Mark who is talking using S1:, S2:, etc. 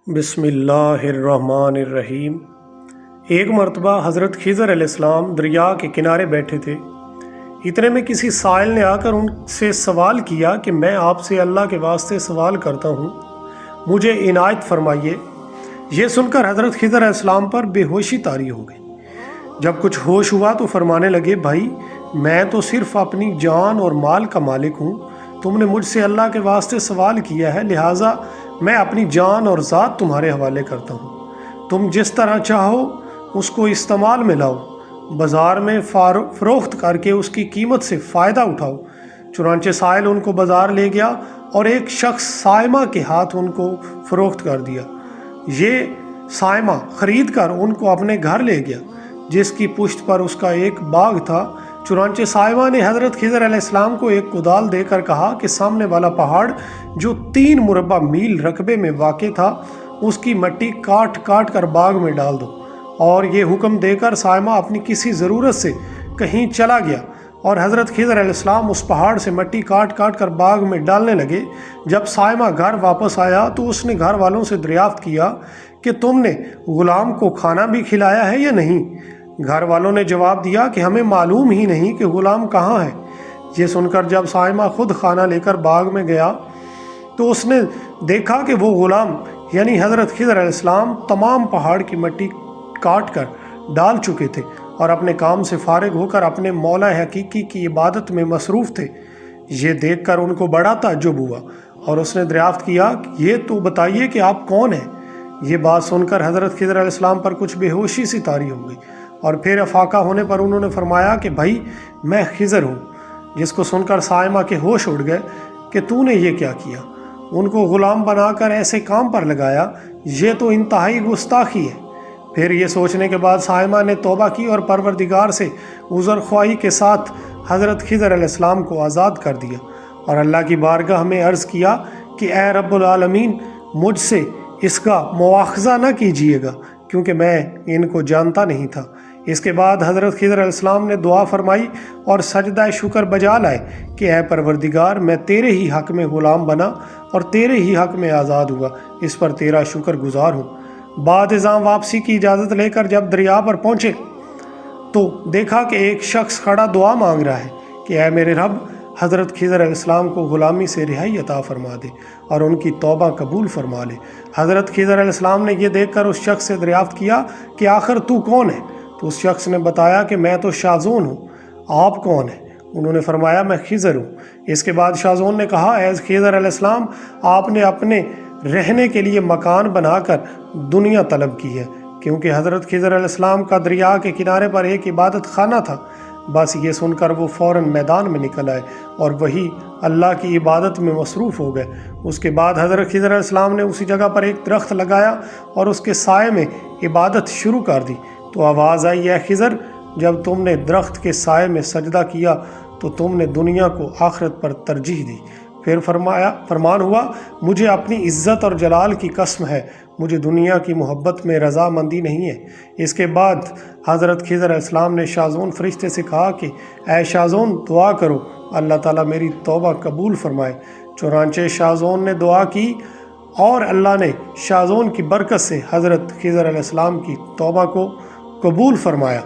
S1: بسم اللہ الرحمن الرحیم۔ ایک مرتبہ حضرت خضر علیہ السلام دریا کے کنارے بیٹھے تھے۔ اتنے میں کسی سائل نے آ کر ان سے سوال کیا کہ میں آپ سے اللہ کے واسطے سوال کرتا ہوں، مجھے عنایت فرمائیے۔ یہ سن کر حضرت خضر علیہ السلام پر بے ہوشی طاری ہو گئی۔ جب کچھ ہوش ہوا تو فرمانے لگے، بھائی میں تو صرف اپنی جان اور مال کا مالک ہوں، تم نے مجھ سے اللہ کے واسطے سوال کیا ہے، لہٰذا میں اپنی جان اور ذات تمہارے حوالے کرتا ہوں، تم جس طرح چاہو اس کو استعمال میں لاؤ، بازار میں فروخت کر کے اس کی قیمت سے فائدہ اٹھاؤ۔ چنانچہ سائل ان کو بازار لے گیا اور ایک شخص سائمہ کے ہاتھ ان کو فروخت کر دیا۔ یہ سائمہ خرید کر ان کو اپنے گھر لے گیا، جس کی پشت پر اس کا ایک باغ تھا۔ چنانچہ سائمہ نے حضرت خضر علیہ السلام کو ایک کدال دے کر کہا کہ سامنے والا پہاڑ جو 3 مربع میل رقبے میں واقع تھا، اس کی مٹی کاٹ کاٹ کر باغ میں ڈال دو۔ اور یہ حکم دے کر سائمہ اپنی کسی ضرورت سے کہیں چلا گیا اور حضرت خضر علیہ السلام اس پہاڑ سے مٹی کاٹ کاٹ کر باغ میں ڈالنے لگے۔ جب سائمہ گھر واپس آیا تو اس نے گھر والوں سے دریافت کیا کہ تم نے غلام کو کھانا بھی کھلایا ہے یا نہیں؟ گھر والوں نے جواب دیا کہ ہمیں معلوم ہی نہیں کہ غلام کہاں ہے۔ یہ سن کر جب سائمہ خود کھانا لے کر باغ میں گیا تو اس نے دیکھا کہ وہ غلام یعنی حضرت خضر علیہ السلام تمام پہاڑ کی مٹی کاٹ کر ڈال چکے تھے اور اپنے کام سے فارغ ہو کر اپنے مولا حقیقی کی عبادت میں مصروف تھے۔ یہ دیکھ کر ان کو بڑا تعجب ہوا اور اس نے دریافت کیا، یہ تو بتائیے کہ آپ کون ہیں؟ یہ بات سن کر حضرت خضر علیہ السلام پر کچھ بے ہوشی سی طاری ہو گئی اور پھر افاقہ ہونے پر انہوں نے فرمایا کہ بھائی میں خضر ہوں۔ جس کو سن کر سائمہ کے ہوش اڑ گئے کہ تو نے یہ کیا کیا، ان کو غلام بنا کر ایسے کام پر لگایا، یہ تو انتہائی گستاخی ہے۔ پھر یہ سوچنے کے بعد سائمہ نے توبہ کی اور پروردگار سے عذر خواہی کے ساتھ حضرت خضر علیہ السلام کو آزاد کر دیا اور اللہ کی بارگاہ میں عرض کیا کہ اے رب العالمین، مجھ سے اس کا مواخذہ نہ کیجیے گا کیونکہ میں ان کو جانتا نہیں تھا۔ اس کے بعد حضرت خضر علیہ السلام نے دعا فرمائی اور سجدہ شکر بجا لائے کہ اے پروردگار، میں تیرے ہی حق میں غلام بنا اور تیرے ہی حق میں آزاد ہوا، اس پر تیرا شکر گزار ہوں۔ بعد ازاں واپسی کی اجازت لے کر جب دریا پر پہنچے تو دیکھا کہ ایک شخص کھڑا دعا مانگ رہا ہے کہ اے میرے رب، حضرت خضر علیہ السلام کو غلامی سے رہائی عطا فرما دے اور ان کی توبہ قبول فرما لے۔ حضرت خضر علیہ السلام نے یہ دیکھ کر اس شخص سے دریافت کیا کہ آخر تو کون ہے؟ تو اس شخص نے بتایا کہ میں تو شازون ہوں، آپ کون ہیں؟ انہوں نے فرمایا میں خضر ہوں۔ اس کے بعد شازون نے کہا، اے خضر علیہ السلام، آپ نے اپنے رہنے کے لیے مکان بنا کر دنیا طلب کی ہے، کیونکہ حضرت خضر علیہ السلام کا دریا کے کنارے پر ایک عبادت خانہ تھا۔ بس یہ سن کر وہ فوراً میدان میں نکل آئے اور وہی اللہ کی عبادت میں مصروف ہو گئے۔ اس کے بعد حضرت خضر علیہ السلام نے اسی جگہ پر ایک درخت لگایا اور اس کے سائے میں عبادت شروع کر دی۔ تو آواز آئی، اے خضر، جب تم نے درخت کے سائے میں سجدہ کیا تو تم نے دنیا کو آخرت پر ترجیح دی۔ پھر فرمان ہوا، مجھے اپنی عزت اور جلال کی قسم ہے، مجھے دنیا کی محبت میں رضامندی نہیں ہے۔ اس کے بعد حضرت خضر علیہ السلام نے شازون فرشتے سے کہا کہ اے شازون، دعا کرو، اللہ تعالیٰ میری توبہ قبول فرمائے۔ چنانچہ شازون نے دعا کی اور اللہ نے شازون کی برکت سے حضرت خضر علیہ السلام کی توبہ کو قبول فرمایا۔